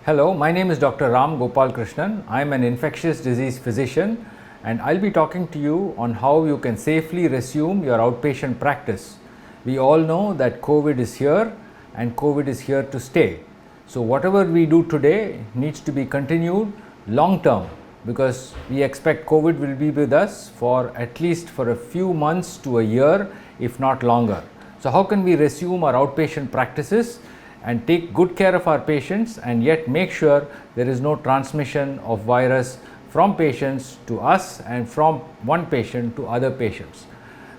Hello, my name is Dr. Ram Gopal Krishnan. I am an infectious disease physician and I'll be talking to you on how you can safely resume your outpatient practice. We all know that COVID is here and COVID is here to stay. So whatever we do today needs to be continued long term, because we expect COVID will be with us for at least for a few months to a year, if not longer. So how can we resume our outpatient practices and take good care of our patients and yet make sure there is no transmission of virus from patients to us and from one patient to other patients?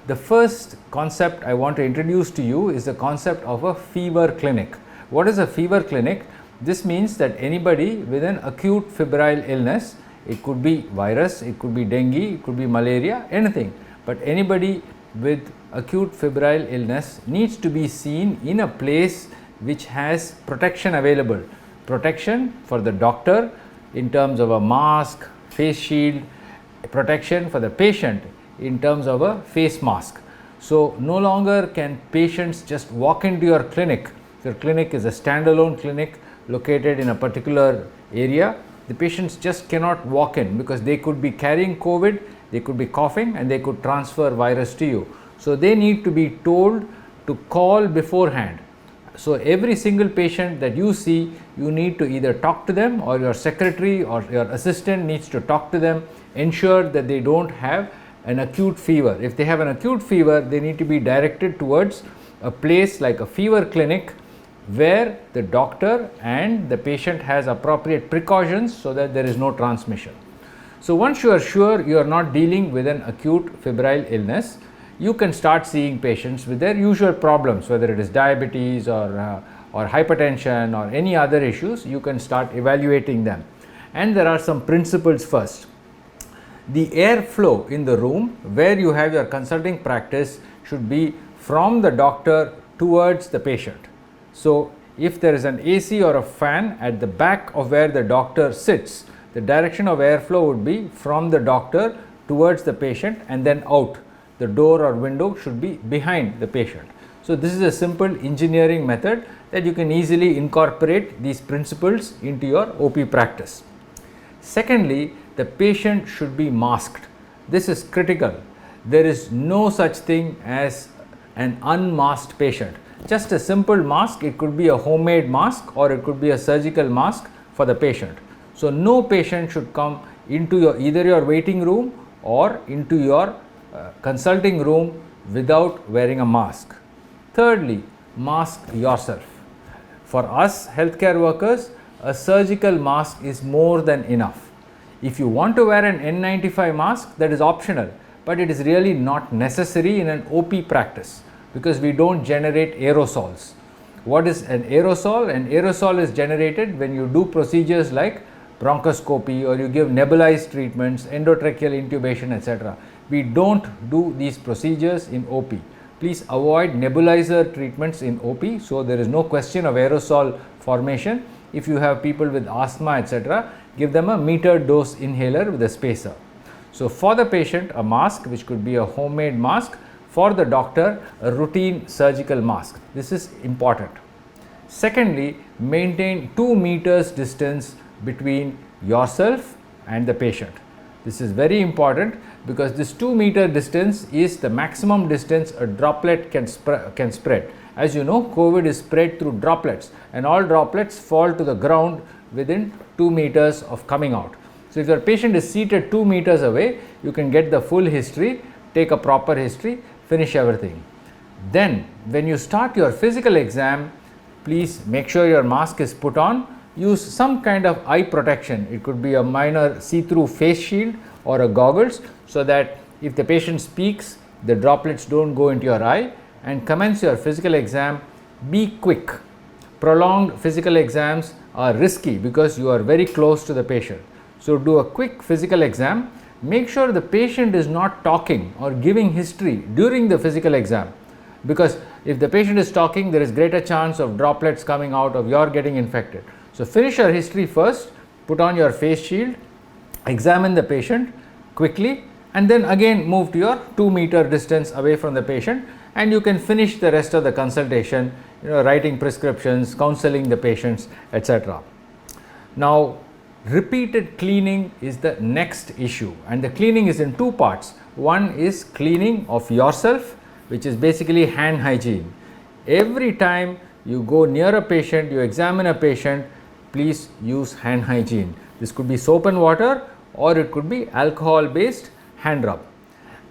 The first concept I want to introduce to you is the concept of a fever clinic. What is a fever clinic? This means that anybody with an acute febrile illness, it could be virus, it could be dengue, it could be malaria, anything, but anybody with acute febrile illness needs to be seen in a place which has protection available. Protection for the doctor in terms of a mask, face shield, protection for the patient in terms of a face mask. So no longer can patients just walk into your clinic. Your clinic is a standalone clinic located in a particular area. The patients just cannot walk in because they could be carrying COVID, they could be coughing and they could transfer virus to you. So they need to be told to call beforehand. So every single patient that you see, you need to either talk to them, or your secretary or your assistant needs to talk to them, ensure that they don't have an acute fever. If they have an acute fever, they need to be directed towards a place like a fever clinic where the doctor and the patient has appropriate precautions so that there is no transmission. So once you are sure you are not dealing with an acute febrile illness, you can start seeing patients with their usual problems, whether it is diabetes or hypertension or any other issues. You can start evaluating them. And there are some principles first. The airflow in the room where you have your consulting practice should be from the doctor towards the patient. So if there is an AC or a fan at the back of where the doctor sits, the direction of airflow would be from the doctor towards the patient and then out. The door or window should be behind the patient. So this is a simple engineering method that you can easily incorporate these principles into your OP practice. Secondly, the patient should be masked. This is critical. There is no such thing as an unmasked patient. Just a simple mask, it could be a homemade mask or it could be a surgical mask for the patient. So no patient should come into either your waiting room or into your consulting room without wearing a mask. Thirdly, mask yourself. For us healthcare workers, a surgical mask is more than enough. If you want to wear an N95 mask, that is optional, but it is really not necessary in an OP practice because we don't generate aerosols. What is an aerosol? An aerosol is generated when you do procedures like bronchoscopy or you give nebulized treatments, endotracheal intubation, etc. We don't do these procedures in OP. Please avoid nebulizer treatments in OP, so there is no question of aerosol formation. If you have people with asthma, etc., give them a metered dose inhaler with a spacer. So for the patient, a mask, which could be a homemade mask. For the doctor, a routine surgical mask. This is important. Secondly, maintain 2 meters distance between yourself and the patient. This is very important because this 2 meter distance is the maximum distance a droplet can spread. As you know, COVID is spread through droplets and all droplets fall to the ground within 2 meters of coming out. So if your patient is seated 2 meters away, you can get the full history, take a proper history, finish everything. Then when you start your physical exam, please make sure your mask is put on. Use some kind of eye protection. It could be a minor see-through face shield or a goggles so that if the patient speaks, the droplets don't go into your eye, and commence your physical exam. Be quick. Prolonged physical exams are risky because you are very close to the patient. So do a quick physical exam. Make sure the patient is not talking or giving history during the physical exam, because if the patient is talking, there is greater chance of droplets coming out, of your getting infected. So finish your history first, put on your face shield, examine the patient quickly, and then again move to your 2 meter distance away from the patient, and you can finish the rest of the consultation, writing prescriptions, counseling the patients, etc. Now, repeated cleaning is the next issue, and the cleaning is in two parts. One is cleaning of yourself, which is basically hand hygiene. Every time you go near a patient, you examine a patient, please use hand hygiene. This could be soap and water, or it could be alcohol based hand rub.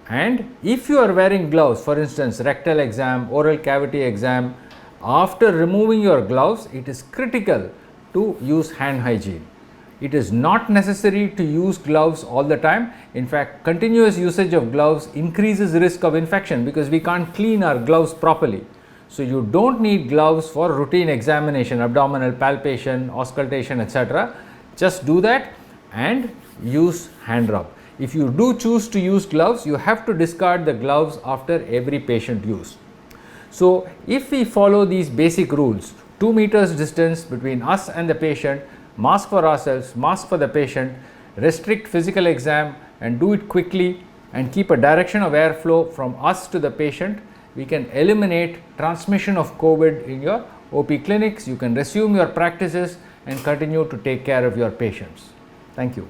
And if you are wearing gloves, for instance rectal exam, oral cavity exam, after removing your gloves, it is critical to use hand hygiene. It is not necessary to use gloves all the time. In fact, continuous usage of gloves increases risk of infection because we can't clean our gloves properly. So you don't need gloves for routine examination, abdominal palpation, auscultation, etc. Just do that and use hand rub. If you do choose to use gloves, you have to discard the gloves after every patient use. So if we follow these basic rules, 2 meters distance between us and the patient, mask for ourselves, mask for the patient, restrict physical exam and do it quickly, and keep a direction of airflow from us to the patient, we can eliminate transmission of COVID in your OP clinics. You can resume your practices and continue to take care of your patients. Thank you.